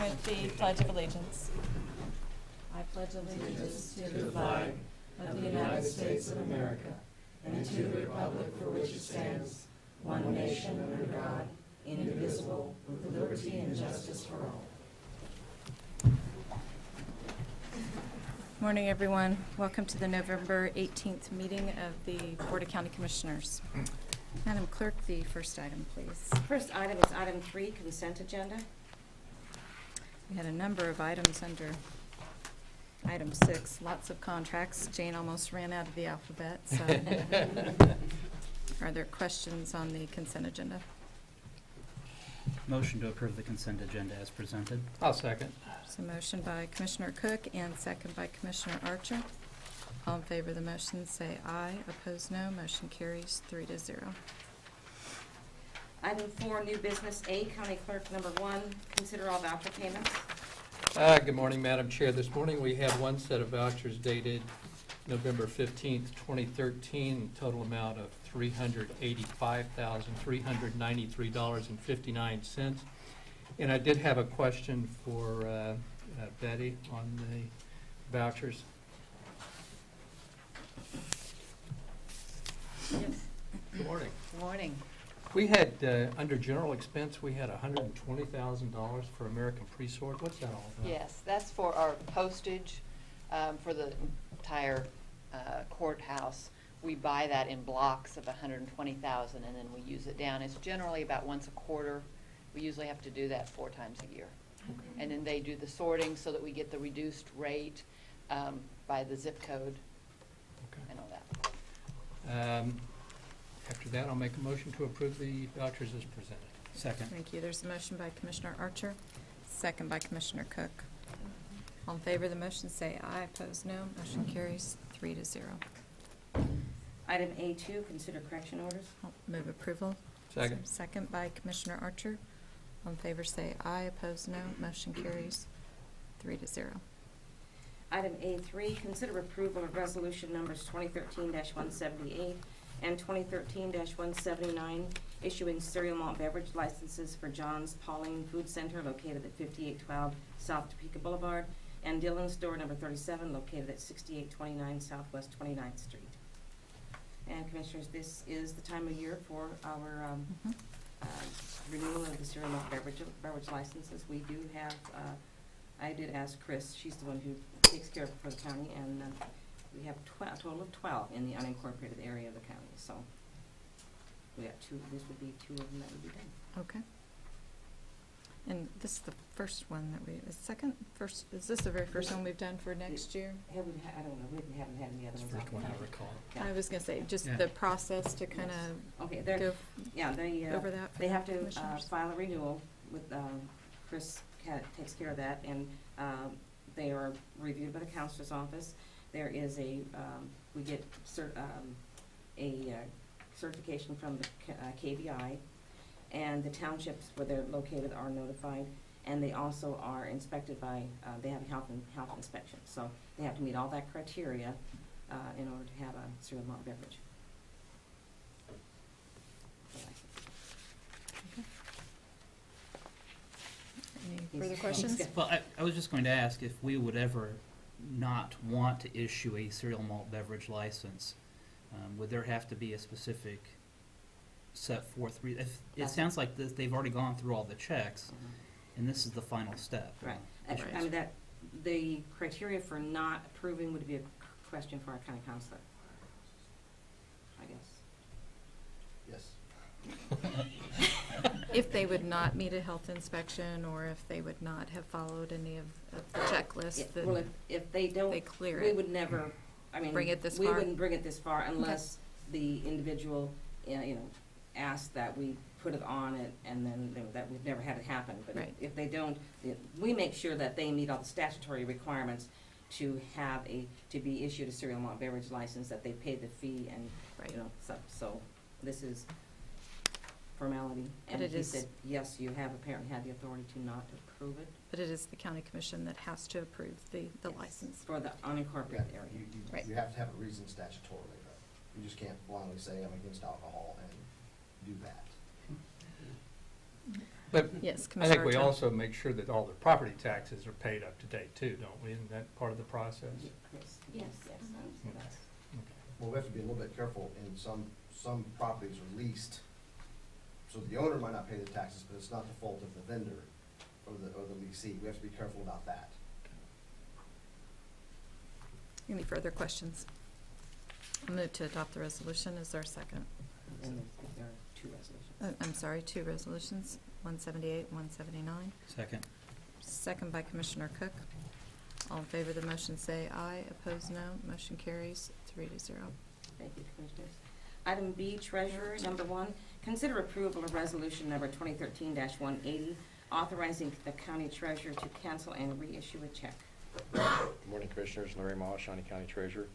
with the Pledge of Allegiance. I pledge allegiance to the flag of the United States of America and to the republic for which it stands, one nation under God, indivisible, with liberty and justice for all. Morning, everyone. Welcome to the November 18th meeting of the Board of County Commissioners. Madam Clerk, the first item, please. First item is item 3, consent agenda. We had a number of items under item 6, lots of contracts. Jane almost ran out of the alphabet, so. Are there questions on the consent agenda? Motion to approve the consent agenda as presented. I'll second. So motion by Commissioner Cook and second by Commissioner Archer. All in favor of the motion say aye. Opposed, no. Motion carries 3-0. Item 4, new business A, County Clerk number 1, consider all voucher payments. Good morning, Madam Chair. This morning we have one set of vouchers dated November 15th, 2013, total amount of $385,393.59. And I did have a question for Betty on the vouchers. Yes. Good morning. Good morning. We had, under general expense, we had $120,000 for American Pre-Sort. What's that all about? Yes, that's for our postage for the entire courthouse. We buy that in blocks of 120,000 and then we use it down. It's generally about once a quarter. We usually have to do that 4 times a year. Okay. And then they do the sorting so that we get the reduced rate by the zip code and all that. After that, I'll make a motion to approve the vouchers as presented. Second. Thank you. There's a motion by Commissioner Archer, second by Commissioner Cook. All in favor of the motion say aye. Opposed, no. Motion carries 3-0. Item A2, consider correction orders. I'll move approval. Second. Second by Commissioner Archer. All in favor say aye. Opposed, no. Motion carries 3-0. Item A3, consider approval of resolution numbers 2013-178 and 2013-179, issuing cereal malt beverage licenses for John's Pauline Food Center located at 5812 South Topeka Boulevard, and Dillon's Store number 37 located at 6829 Southwest 29th Street. And Commissioners, this is the time of year for our renewal of the cereal malt beverage licenses. We do have, I did ask Chris, she's the one who takes care of it for the county, and we have a total of 12 in the unincorporated area of the county. So we have 2, this would be 2 of them that would be done. Okay. And this is the first one that is this the very first one we've done for next year? I don't know, we haven't had any other ones. First one I recall. Yeah. I was gonna say, just Yeah. the process to kind of Okay, go they over that for they have the to commissioners. file a renewal with, Chris takes care of that, and they are reviewed by the counselor's office. There is a, we get certification from the KVI, and the townships where they're located are notified, and they also are inspected by, they have a health inspection. So they have to meet all that criteria in order to have a cereal malt beverage. Any further questions? Well, I was just going to ask if we would ever not want to issue a cereal malt beverage license, would there have to be a specific set forth? It sounds like they've already gone through all the checks, and this is the final step. Right. Right. I mean, the criteria for not approving would be a question for our county counselor, I guess. Yes. If they would not meet a health inspection, or if they would not have followed any of the checklist, Yeah, well, if they don't, they clear we it. would never, I mean, Bring it this we far? wouldn't bring it this far unless the individual, asked that we put it on it, and then that we've never had it happen. But Right. if they don't, we make sure that they meet all the statutory requirements to to be issued a cereal malt beverage license, that they pay the fee and, Right. So this is formality. But And it he is- said, yes, you have apparently had the authority to not approve it But it is the county commission that has to approve the license. for the unincorporated area. Right. You have to have a reason statutorily, though. You just can't blindly say, I'm against alcohol and do that. But Yes, I Commissioner think we Archer. also make sure that all the property taxes are paid up to date too, don't we? Isn't that part of the process? Yes, yes. Okay. Well, we have to be a little bit careful, in some properties are leased, so the owner might not pay the taxes, but it's not the fault of the vendor or the leasee. We have to be careful about that. Any further questions? I'll move to adopt the resolution. Is there a second? And there are two resolutions. I'm sorry, two resolutions, 178, 179. Second. Second by Commissioner Cook. All in favor of the motion say aye. Opposed, no. Motion carries 3-0. Thank you, Commissioners. Item B, Treasurer, number 1, consider approval of resolution number 2013-180, authorizing the county treasurer to cancel and reissue a check. Good morning, Commissioners. Larry Moss, Shawnee County Treasurer.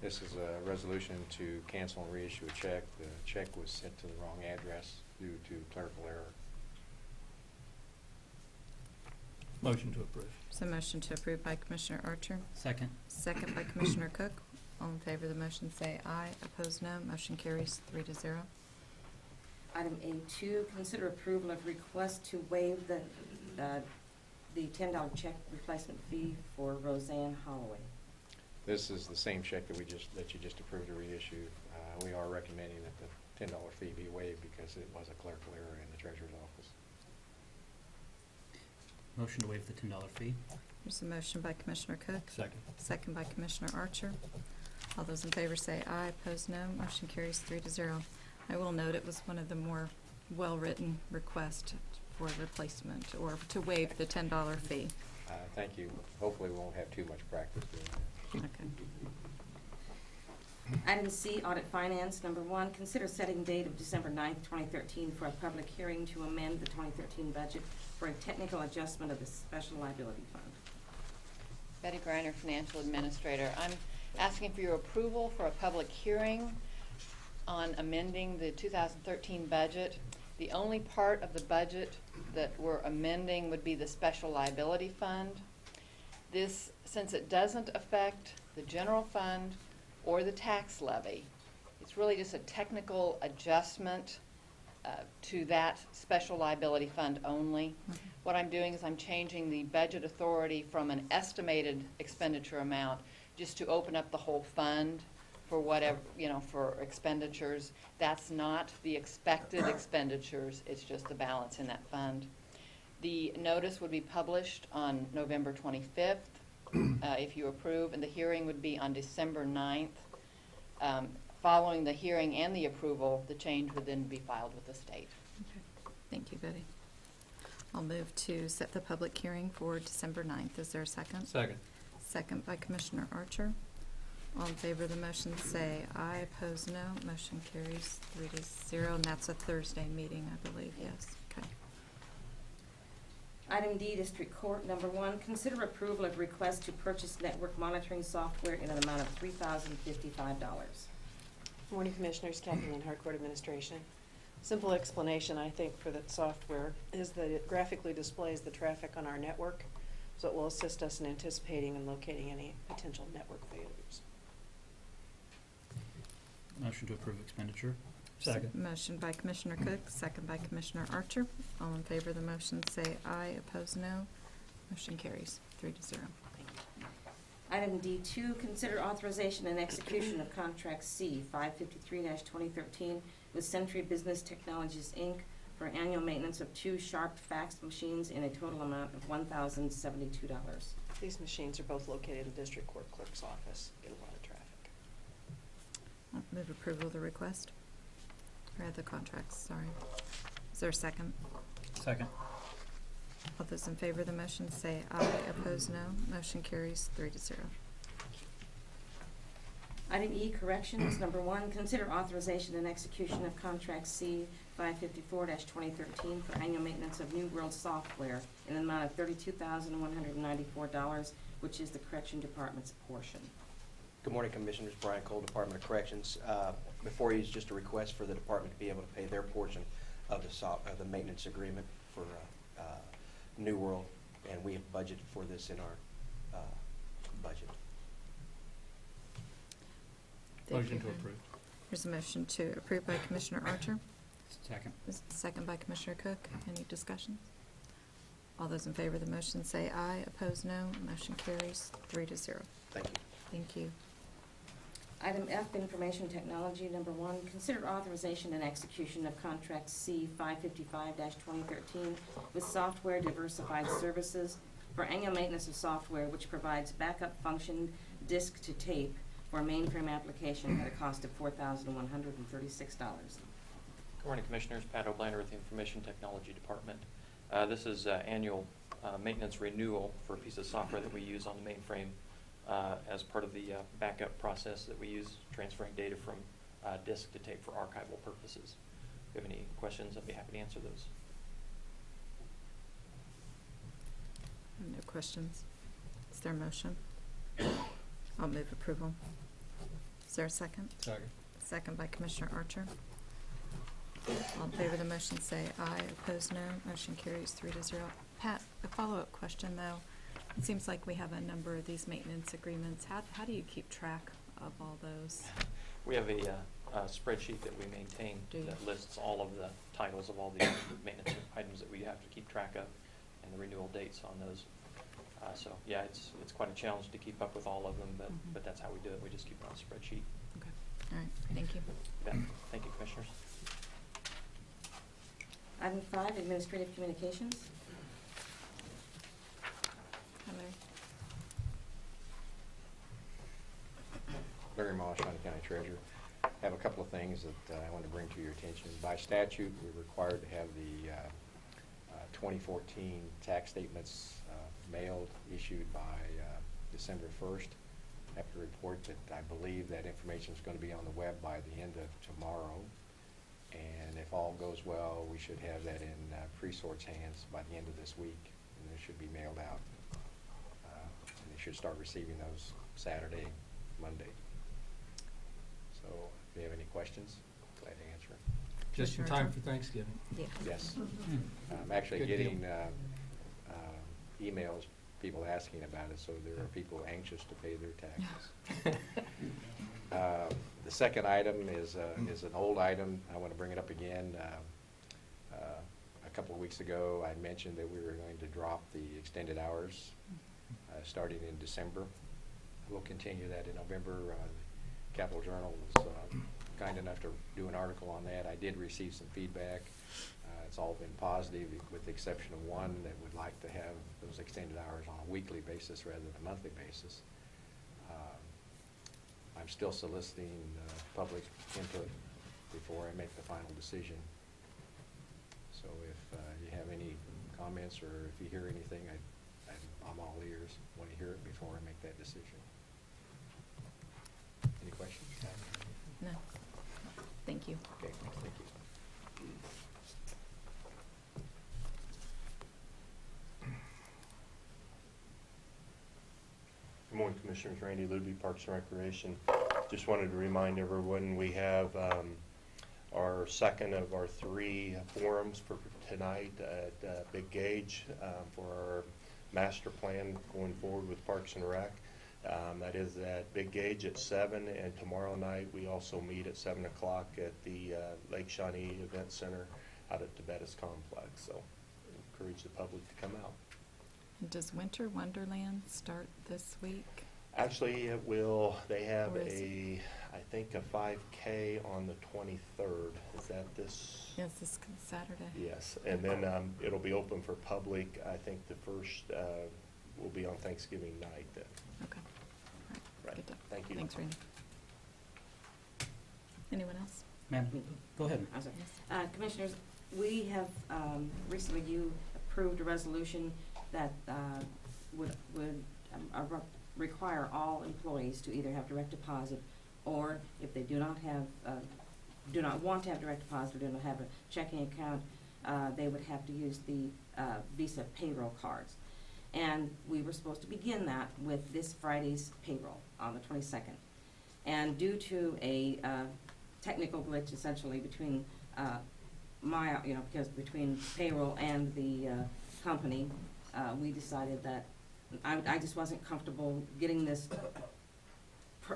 This is a resolution to cancel and reissue a check. The check was sent to the wrong address due to clerical error. Motion to approve. So motion to approve by Commissioner Archer. Second. Second by Commissioner Cook. All in favor of the motion say aye. Opposed, no. Motion carries 3-0. Item A2, consider approval of request to waive the $10 check replacement fee for Roseanne Holloway. This is the same check that you just approved to reissue. We are recommending that the $10 fee be waived because it was a clerical error in the treasurer's office. Motion to waive the $10 fee. There's a motion by Commissioner Cook. Second. Second by Commissioner Archer. All those in favor say aye. Opposed, no. Motion carries 3-0. I will note it was one of the more well-written requests for replacement or to waive the $10 fee. Thank you. Hopefully we won't have too much practice doing that. Okay. Item C, Audit Finance, number 1, consider setting date of December 9th, 2013 for a public hearing to amend the 2013 budget for a technical adjustment of the Special Liability Fund. Betty Griner, Financial Administrator. I'm asking for your approval for a public hearing on amending the 2013 budget. The only part of the budget that we're amending would be the Special Liability Fund. This, since it doesn't affect the general fund or the tax levy, it's really just a technical adjustment to that Special Liability Fund only. What I'm doing is I'm changing the budget authority from an estimated expenditure amount just to open up the whole fund for whatever, for expenditures. That's not the expected expenditures, it's just the balance in that fund. The notice would be published on November 25th, if you approve, and the hearing would be on December 9th. Following the hearing and the approval, the change would then be filed with the state. Okay. Thank you, Betty. I'll move to set the public hearing for December 9th. Is there a second? Second. Second by Commissioner Archer. All in favor of the motion say aye. Opposed, no. Motion carries 3-0, and that's a Thursday meeting, I believe. Yes. Okay. Item D, District Court, number 1, consider approval of request to purchase network monitoring software in an amount of $3,055. Morning, Commissioners. Kathy Lynn, Hard Court Administration. Simple explanation, I think, for that software is that it graphically displays the traffic on our network, so it will assist us in anticipating and locating any potential network failures. Motion to approve expenditure. Second. Motion by Commissioner Cook, second by Commissioner Archer. All in favor of the motion say aye. Opposed, no. Motion carries 3-0. Item D2, consider authorization and execution of Contract C 553-2013 with Century Business Technologies, Inc. for annual maintenance of 2 Sharp fax machines in a total amount of $1,072. These machines are both located in the District Court Clerk's office. Get a lot of traffic. I'll move approval of the request. Or the contracts, sorry. Is there a second? Second. All those in favor of the motion say aye. Opposed, no. Motion carries 3-0. Item E, Corrections, number 1, consider authorization and execution of Contract C 554-2013 for annual maintenance of New World software in an amount of $32,194, which is the Correction Department's portion. Good morning, Commissioners. Brian Cole, Department of Corrections. Before you is just a request for the department to be able to pay their portion of the maintenance agreement for New World, and we have budgeted for this in our budget. Thank Motion you. to approve. There's a motion to approve by Commissioner Archer, Second. Second by Commissioner Cook. Any discussion? All those in favor of the motion say aye. Opposed, no. Motion carries 3-0. Thank you. Thank you. Item F, Information Technology, number 1, consider authorization and execution of contract C 555-2013 with Software Diversified Services for annual maintenance of software which provides backup function disk to tape for a mainframe application at a cost of $4,136. Good morning, Commissioners. Pat O'Blander with the Information Technology Department. This is annual maintenance renewal for a piece of software that we use on the mainframe as part of the backup process that we use, transferring data from disk to tape for archival purposes. If you have any questions, I'd be happy to answer those. No questions. Is there a motion? I'll move approval. Is there a second? Second. Second by Commissioner Archer. All in favor of the motion say aye. Opposed, no. Motion carries 3-0. Pat, a follow-up question though. It seems like we have a number of these maintenance agreements. How do you keep track of all those? We have a spreadsheet that we maintain Do you? that lists all of the titles of all the maintenance items that we have to keep track of and the renewal dates on those. So yeah, it's quite a challenge to keep up with all of them, but that's how we do it. We just keep it on a spreadsheet. Okay. All right. Thank you. Yeah. Thank you, Commissioners. Item 5, Administrative Communications. Hi, Larry. Larry Moss, Shawnee County Treasurer. I have a couple of things that I want to bring to your attention. By statute, we're required to have the 2014 tax statements mailed, issued by December 1st. I have to report that I believe that information is going to be on the web by the end of tomorrow. And if all goes well, we should have that in Presort's hands by the end of this week, and it should be mailed out. And they should start receiving those Saturday, Monday. So if you have any questions, glad to answer. Just in time for Thanksgiving. Yeah. Yes. I'm actually Good deal. getting emails, people asking about it, so there are people anxious to pay their taxes. The second item is an old item. I want to bring it up again. A couple of weeks ago, I mentioned that we were going to drop the extended hours starting in December. We'll continue that in November. Capital Journal was kind enough to do an article on that. I did receive some feedback. It's all been positive, with the exception of one that would like to have those extended hours on a weekly basis rather than a monthly basis. I'm still soliciting public input before I make the final decision. So if you have any comments or if you hear anything, I'm all ears. Want to hear it before I make that decision. Any questions? No. Thank you. Okay, thank you. Good morning, Commissioners. Randy Luby, Parks and Recreation. Just wanted to remind everyone we have our second of our 3 forums for tonight at Big Gauge for our master plan going forward with Parks and Rec. That is at Big Gauge at 7, and tomorrow night we also meet at 7 o'clock at the Lake Shawnee Event Center out at Tibetas Complex. So encourage the public to come out. Does Winter Wonderland start this week? Actually, it will. They have Or is I think a 5K on the 23rd. Is that this? Yes, this Saturday. Yes, and then it'll be open for public. I think the first will be on Thanksgiving night then. Okay. All right. Right. Good. Thank you. Thanks, Randy. Anyone else? Ma'am, go ahead. I'm sorry. Commissioners, we have recently approved a resolution that would require all employees to either have direct deposit, or if they do not want to have direct deposit or do not have a checking account, they would have to use the Visa payroll cards. And we were supposed to begin that with this Friday's payroll on the 22nd. And due to a technical glitch essentially between because between payroll and the company, we decided that I just wasn't comfortable getting this,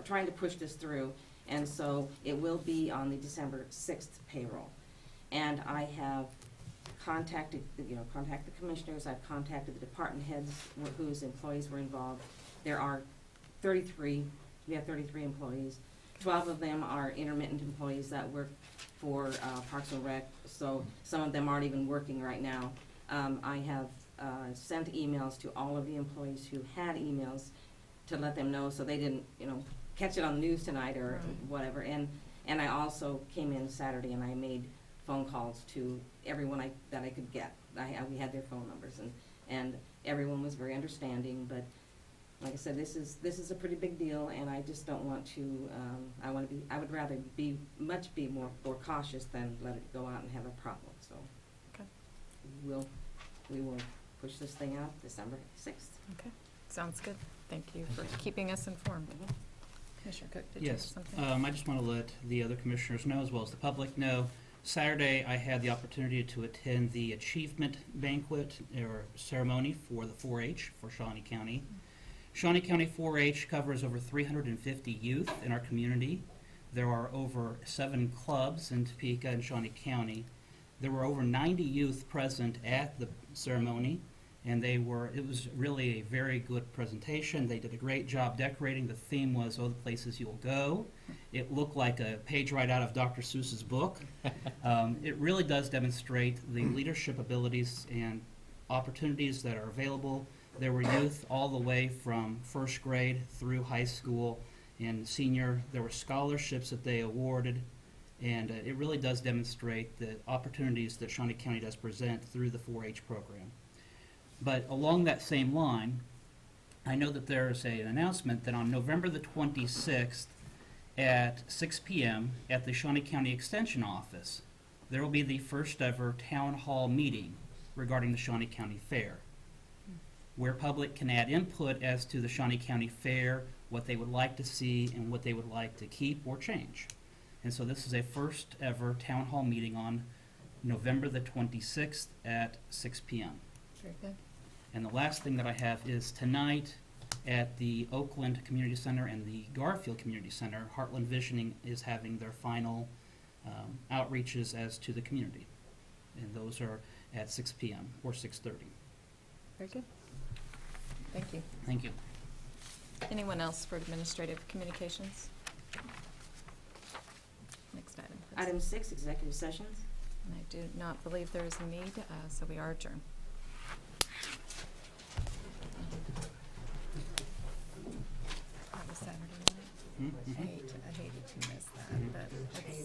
trying to push this through, and so it will be on the December 6th payroll. And I have contacted the commissioners, I've contacted the department heads whose employees were involved. There are 33, we have 33 employees. 12 of them are intermittent employees that work for Parks and Rec, so some of them aren't even working right now. I have sent emails to all of the employees who had emails to let them know, so they didn't, catch it on the news tonight or whatever. And I also came in Saturday and I made phone calls to everyone that I could get. We had their phone numbers, and everyone was very understanding, but like I said, this is a pretty big deal, and I just don't want to, I would rather be more cautious than let it go out and have a problem, so. Okay. We will push this thing out December 6th. Okay, sounds good. Thank you for keeping us informed. Commissioner Cook, did you have Yes, something? I just want to let the other commissioners know, as well as the public know, Saturday, I had the opportunity to attend the achievement banquet or ceremony for the 4-H for Shawnee County. Shawnee County 4-H covers over 350 youth in our community. There are over 7 clubs in Topeka and Shawnee County. There were over 90 youth present at the ceremony, and it was really a very good presentation. They did a great job decorating. The theme was, "Oh, the places you'll go." It looked like a page right out of Dr. Seuss's book. It really does demonstrate the leadership abilities and opportunities that are available. There were youth all the way from first grade through high school and senior. There were scholarships that they awarded, and it really does demonstrate the opportunities that Shawnee County does present through the 4-H program. But along that same line, I know that there is an announcement that on November the 26th at 6 p.m. at the Shawnee County Extension Office, there will be the first ever town hall meeting regarding the Shawnee County Fair, where public can add input as to the Shawnee County Fair, what they would like to see, and what they would like to keep or change. And so this is a first ever town hall meeting on November the 26th at 6 p.m. Very good. And the last thing that I have is tonight at the Oakland Community Center and the Garfield Community Center, Heartland Visioning is having their final outreaches as to the community. And those are at 6 p.m. or 6:30. Very good. Thank you. Thank you. Anyone else for administrative communications? Next item, please. Item 6, executive sessions. And I do not believe there is a need, so we are adjourned. That was Saturday night. Mhm. I hate to miss that, but it's